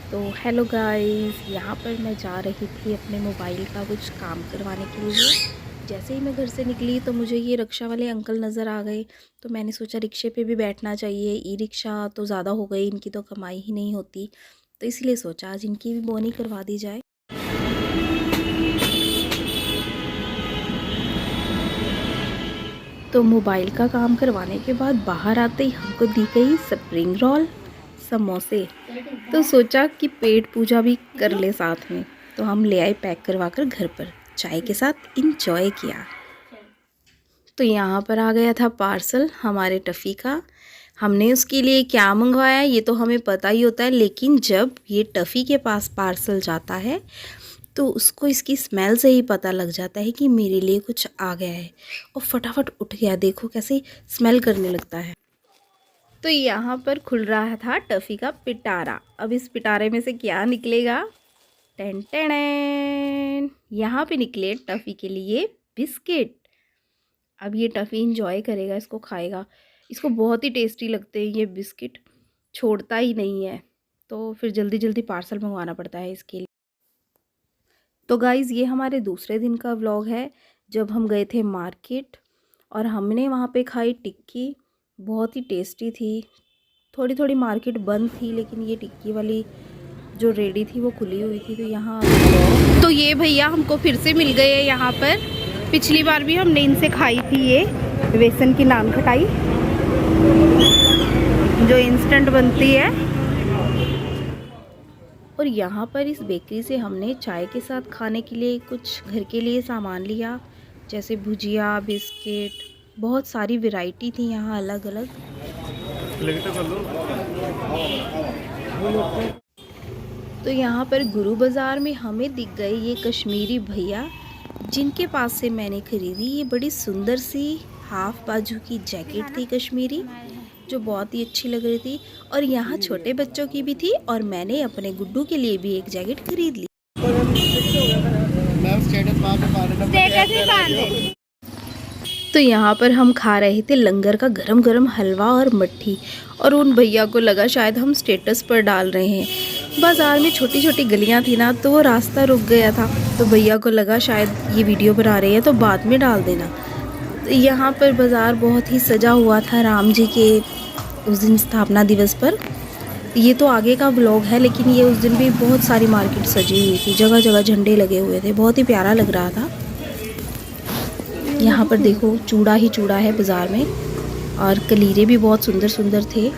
तो hello guys, यहाँ पर मैं जा रही थी अपने मोबाइल का कुछ काम करवाने के लिए। जैसे ही मैं घर से निकली तो मुझे ये रिक्शा वाले अंकल नज़र आ गए। तो मैंने सोचा रिक्शे पे भी बैठना चाहिए, ई रिक्शा तो ज़्यादा हो गई, इनकी तो कमाई ही नहीं होती। तो इसलिए सोचा आज इनकी भी बोनी करवा दी जाए। तो मोबाइल का काम करवाने के बाद बाहर आते ही हमको दी गई स्प्रिंग रोल, समोसे। तो सोचा कि पेट पूजा भी कर ले साथ में। तो हम ले आए पैक करवा कर घर पर, चाय के साथ इंजॉय किया। तो यहाँ पर आ गया था पार्सल हमारे टफ़ी का। हमने उसके लिए क्या मंगवाया ये तो हमें पता ही होता है, लेकिन जब ये टफ़ी के पास पार्सल जाता है तो उसको इसकी स्मेल से ही पता लग जाता है कि मेरे लिए कुछ आ गया है। और फटाफट उठ गया, देखो कैसे स्मेल करने लगता है। तो यहाँ पर खुल रहा था टफ़ी का पिटारा। अब इस पिटारे में से क्या निकलेगा? टेन टेन, यहाँ पे निकले टफ़ी के लिए बिस्किट। अब ये टफ़ी इंजॉय करेगा, इसको खाएगा। इसको बहुत ही टेस्टी लगते हैं ये बिस्किट, छोड़ता ही नहीं है। तो फिर जल्दी जल्दी पार्सल मंगवाना पड़ता है इसके लिए। तो गाइज़ ये हमारे दूसरे दिन का व्लॉग है, जब हम गए थे मार्केट और हमने वहाँ पे खाई टिक्की। बहुत ही टेस्टी थी। थोड़ी थोड़ी मार्केट बंद थी, लेकिन ये टिक्की वाली जो रेडी थी वो खुली हुई थी। तो यहाँ तो ये भैया हमको फिर से मिल गए हैं यहाँ पर। पिछली बार भी हमने इनसे खाई थी ये बेसन की नान खटाई जो इंस्टेंट बनती है। और यहाँ पर इस बेकरी से हमने चाय के साथ खाने के लिए कुछ घर के लिए सामान लिया, जैसे भुजिया, बिस्किट, बहुत सारी वैरायटी थी यहाँ अलग अलग। तो यहाँ पर गुरु बाज़ार में हमें दिख गए ये कश्मीरी भैया, जिनके पास से मैंने खरीदी ये बड़ी सुंदर सी हाफ बाजू की जैकेट थी कश्मीरी, जो बहुत ही अच्छी लग रही थी। और यहाँ छोटे बच्चों की भी थी और मैंने अपने गुड्डू के लिए भी एक जैकेट खरीद ली। तो यहाँ पर हम खा रहे थे लंगर का गरम गरम हलवा और मट्ठी, और उन भैया को लगा शायद हम स्टेटस पर डाल रहे हैं। बाज़ार में छोटी छोटी गलियाँ थी ना, तो वो रास्ता रुक गया था, तो भैया को लगा शायद ये वीडियो बना रहे हैं तो बाद में डाल देना। तो यहाँ पर बाज़ार बहुत ही सजा हुआ था राम जी के उस दिन स्थापना दिवस पर। ये तो आगे का ब्लॉग है, लेकिन ये उस दिन भी बहुत सारी मार्केट सजी हुई थी, जगह जगह झंडे लगे हुए थे, बहुत ही प्यारा लग रहा था। यहाँ पर देखो चूड़ा ही चूड़ा है बाज़ार में, और कलीरे भी बहुत सुंदर सुंदर थे।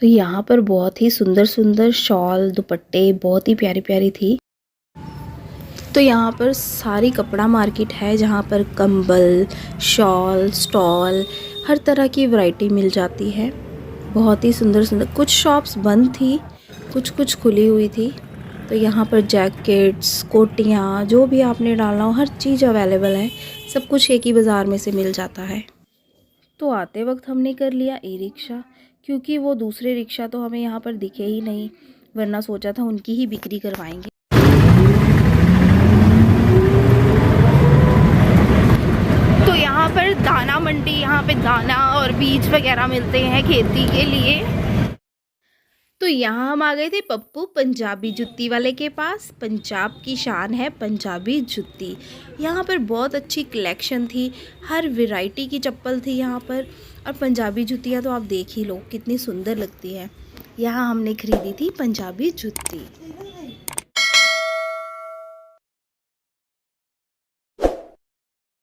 तो यहाँ पर बहुत ही सुंदर सुंदर शॉल, दुपट्टे बहुत ही प्यारी प्यारी थी। तो यहाँ पर सारी कपड़ा मार्केट है, जहाँ पर कंबल, शॉल, स्टॉल, हर तरह की वैरायटी मिल जाती है। बहुत ही सुंदर सुंदर, कुछ शॉप्स बंद थी, कुछ खुली हुई थी। तो यहाँ पर जैकेट्स, कोटियाँ, जो भी आपने डालना हो हर चीज़ अवेलेबल है। सब कुछ एक ही बाज़ार में से मिल जाता है। तो आते वक्त हमने कर लिया ई रिक्शा, क्योंकि वो दूसरे रिक्शा तो हमें यहाँ पर दिखे ही नहीं, वरना सोचा था उनकी ही बिक्री करवाएंगे। तो यहाँ पर दाना मंडी, यहाँ पे दाना और बीज वगैरह मिलते हैं खेती के लिए। तो यहाँ हम आ गए थे पप्पू पंजाबी जुत्ती वाले के पास। पंजाब की शान है पंजाबी जुत्ती। यहाँ पर बहुत अच्छी कलेक्शन थी, हर वैरायटी की चप्पल थी यहाँ पर। और पंजाबी जुत्तियाँ तो आप देख ही लो कितनी सुंदर लगती हैं। यहाँ हमने खरीदी थी पंजाबी जुत्ती।